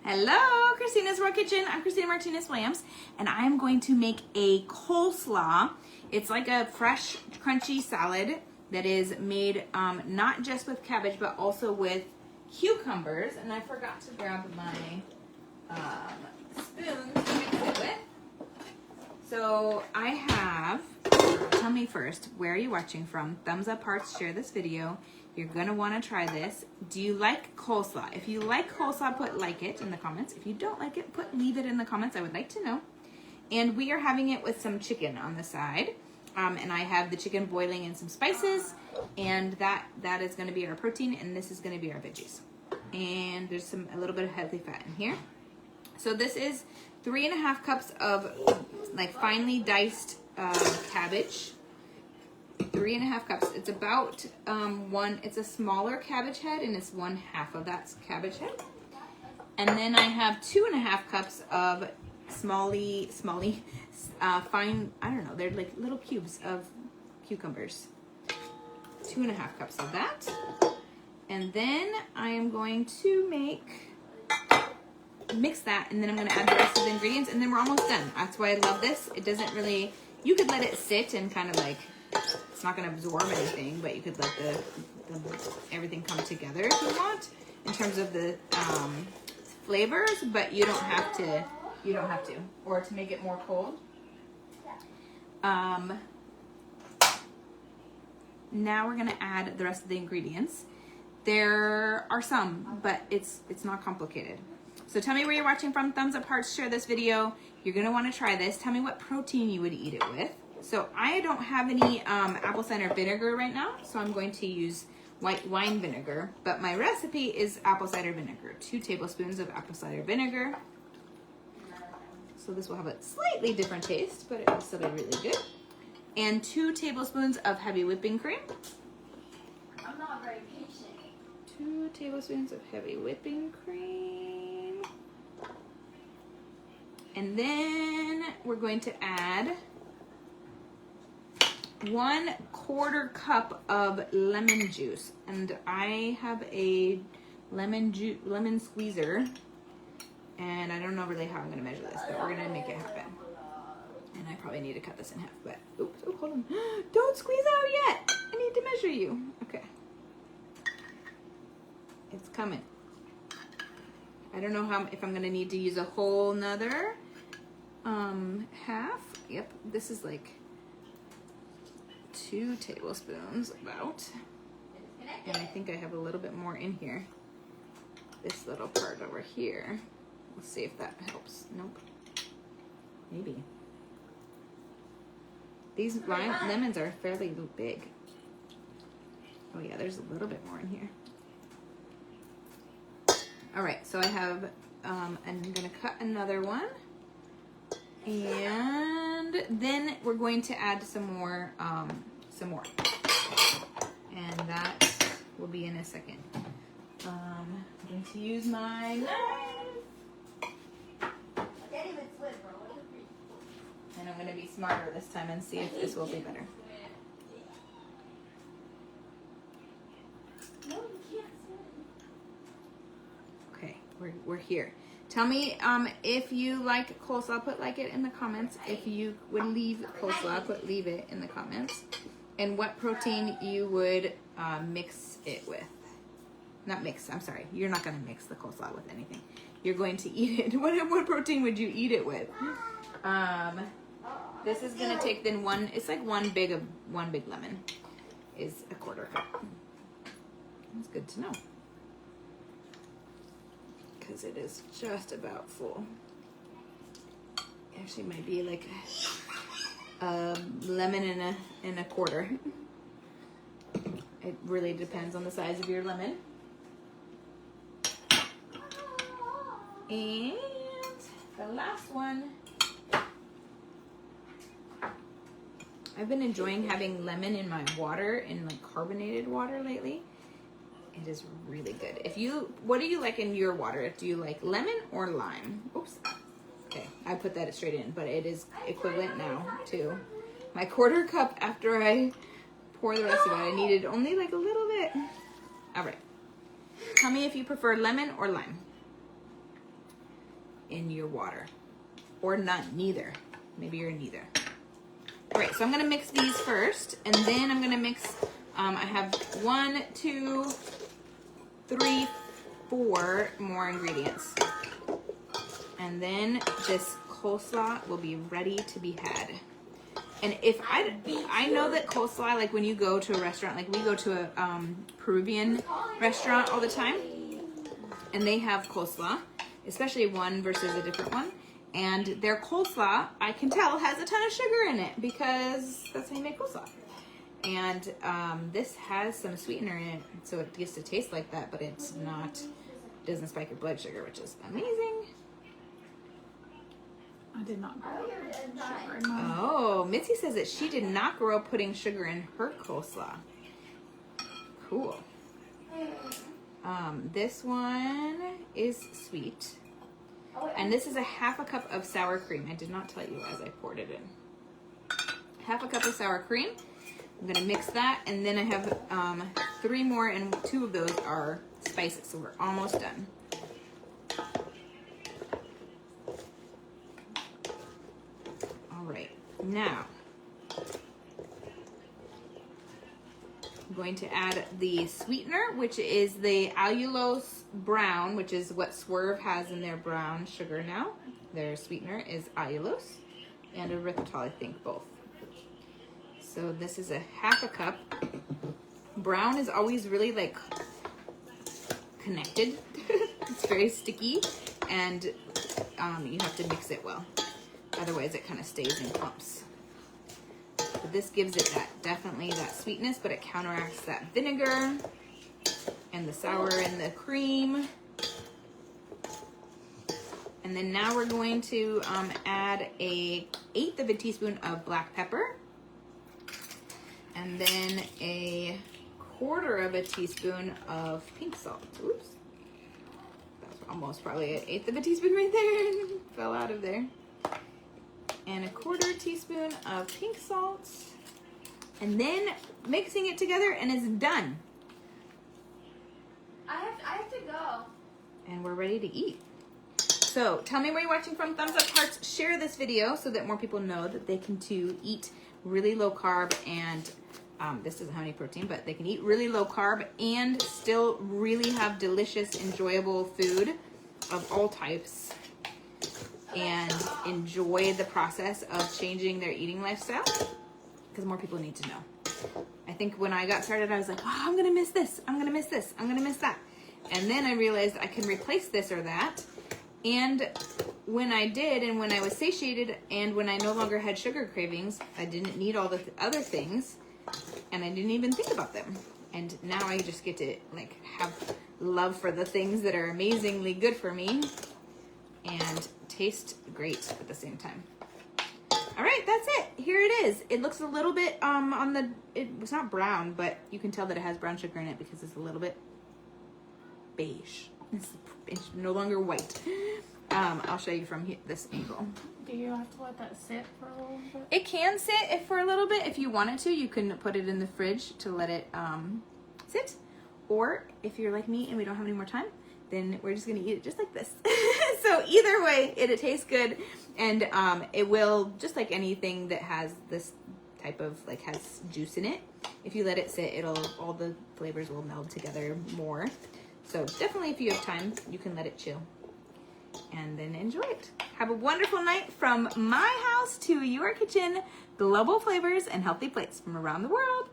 Hello, Christina's Raw Kitchen. I'm Christina Martinez-Williams, and I'm going to make a coleslaw. It's like a fresh, crunchy salad that is made not just with cabbage, but also with cucumbers. And I forgot to grab my spoon to mix it with. So I have, tell me first, where are you watching from? Thumbs up, hearts, share this video. You're gonna wanna try this. Do you like coleslaw? If you like coleslaw, put like it in the comments. If you don't like it, leave it in the comments. I would like to know. And we are having it with some chicken on the side. And I have the chicken boiling in some spices, and that is gonna be our protein, and this is gonna be our veggies. And there's a little bit of healthy fat in here. So this is 3.5 cups of like finely diced cabbage. 3.5 cups. It's about it's a smaller cabbage head, and it's 1/2 of that cabbage head. And then I have 2.5 cups of smally, fine, I don't know, they're like little cubes of cucumbers. 2.5 cups of that. And then I am going to mix that, and then I'm going to add the rest of the ingredients, and then we're almost done. That's why I love this. It doesn't really, you could let it sit and kind of like, it's not going to absorb anything, but you could let everything come together if you want in terms of the flavors, but you don't have to, or to make it more cold. Now we're going to add the rest of the ingredients. There are some, but it's not complicated. So tell me where you're watching from. Thumbs up, hearts, share this video. You're going to want to try this. Tell me what protein you would eat it with. So I don't have any apple cider vinegar right now, so I'm going to use white wine vinegar. But my recipe is apple cider vinegar. 2 tablespoons of apple cider vinegar. So this will have a slightly different taste, but it will still be really good. And 2 tablespoons of heavy whipping cream. I'm not very patient. 2 tablespoons of heavy whipping cream. And then we're going to add 1/4 cup of lemon juice, and I have a lemon squeezer, and I don't know really how I'm gonna measure this, but we're gonna make it happen. And I probably need to cut this in half, but oops, oh, hold on. Don't squeeze out yet. I need to measure you. Okay. It's coming. I don't know if I'm gonna need to use a whole nother half. Yep, this is like 2 tablespoons about, and I think I have a little bit more in here. This little part over here. Let's see if that helps. Nope. Maybe. These lemons are fairly big. Oh yeah, there's a little bit more in here. All right, so I have, I'm gonna cut another one. And then we're going to add some more. And that will be in a second. I'm going to use my knife. And I'm going to be smarter this time and see if this will be better. Okay, we're here. Tell me if you like coleslaw, put like it in the comments. If you would leave coleslaw, leave it in the comments. And what protein you would mix it with. Not mix, I'm sorry. You're not going to mix the coleslaw with anything. You're going to eat it. What protein would you eat it with? This is going to take then it's like one big lemon is 1/4 cup. That's good to know. Because it is just about full. Actually might be like a lemon and a 1/4. It really depends on the size of your lemon. And the last one. I've been enjoying having lemon in my water, in like carbonated water lately. It is really good. What do you like in your water? Do you like lemon or lime? Oops. Okay, I put that straight in, but it is equivalent now to my 1/4 cup after I pour the rest of it. I needed only like a little bit. All right. Tell me if you prefer lemon or lime. in your water. Or none, neither. Maybe you're neither. All right, so I'm gonna mix these first, and then I'm gonna mix, I have 1, 2, 3, 4 more ingredients. And then this coleslaw will be ready to be had. And if I know that coleslaw, like when you go to a restaurant, like we go to a Peruvian restaurant all the time, and they have coleslaw, especially one versus a different one. And their coleslaw, I can tell, has a ton of sugar in it because that's how you make coleslaw. And this has some sweetener in it, so it gets to taste like that, but it's not, doesn't spike your blood sugar, which is amazing. I did not grow up putting sugar in mine. Oh, Mitzi says that she did not grow up putting sugar in her coleslaw. Cool. This one is sweet. And this is a 1/2 cup of sour cream. I did not tell you as I poured it in. 1/2 cup of sour cream. I'm gonna mix that, and then I have 3 more, and 2 of those are spices, so we're almost done. All right, now I'm going to add the sweetener, which is the allulose brown, which is what Swerve has in their brown sugar now. Their sweetener is allulose and erythritol, I think, both. So this is a 1/2 cup. Brown is always really like connected. It's very sticky, and you have to mix it well. Otherwise it kind of stays in clumps. But this gives it that, definitely that sweetness, but it counteracts that vinegar and the sour and the cream. And then now we're going to add a 1/8 of a teaspoon of black pepper. And then a 1/4 of a teaspoon of pink salt. Oops. That's almost probably an 1/8 of a teaspoon right there. Fell out of there. And a 1/4 teaspoon of pink salt. And then mixing it together, and it's done. I have to go. And we're ready to eat. So tell me where you're watching from. Thumbs up, hearts, share this video so that more people know that they can too eat really low carb, and this doesn't have any protein, but they can eat really low carb and still really have delicious, enjoyable food of all types, and enjoy the process of changing their eating lifestyle, because more people need to know. I think when I got started, I was like, oh, I'm gonna miss this, I'm gonna miss this, I'm gonna miss that. And then I realized I can replace this or that. And when I did, and when I was satiated, and when I no longer had sugar cravings, I didn't need all the other things, and I didn't even think about them. And now I just get to like have love for the things that are amazingly good for me and taste great at the same time. All right, that's it. Here it is. It looks a little bit it's not brown, but you can tell that it has brown sugar in it because it's a little bit beige. It's no longer white. I'll show you from this angle. Do you have to let that sit for a little bit? It can sit for a little bit if you wanted to. You can put it in the fridge to let it sit. Or if you're like me and we don't have any more time, then we're just gonna eat it just like this. So either way, it tastes good, and it will, just like anything that has this type of like has juice in it, if you let it sit, all the flavors will meld together more. So definitely, if you have time, you can let it chill and then enjoy it. Have a wonderful night from my house to your kitchen. Global flavors and healthy plates from around the world.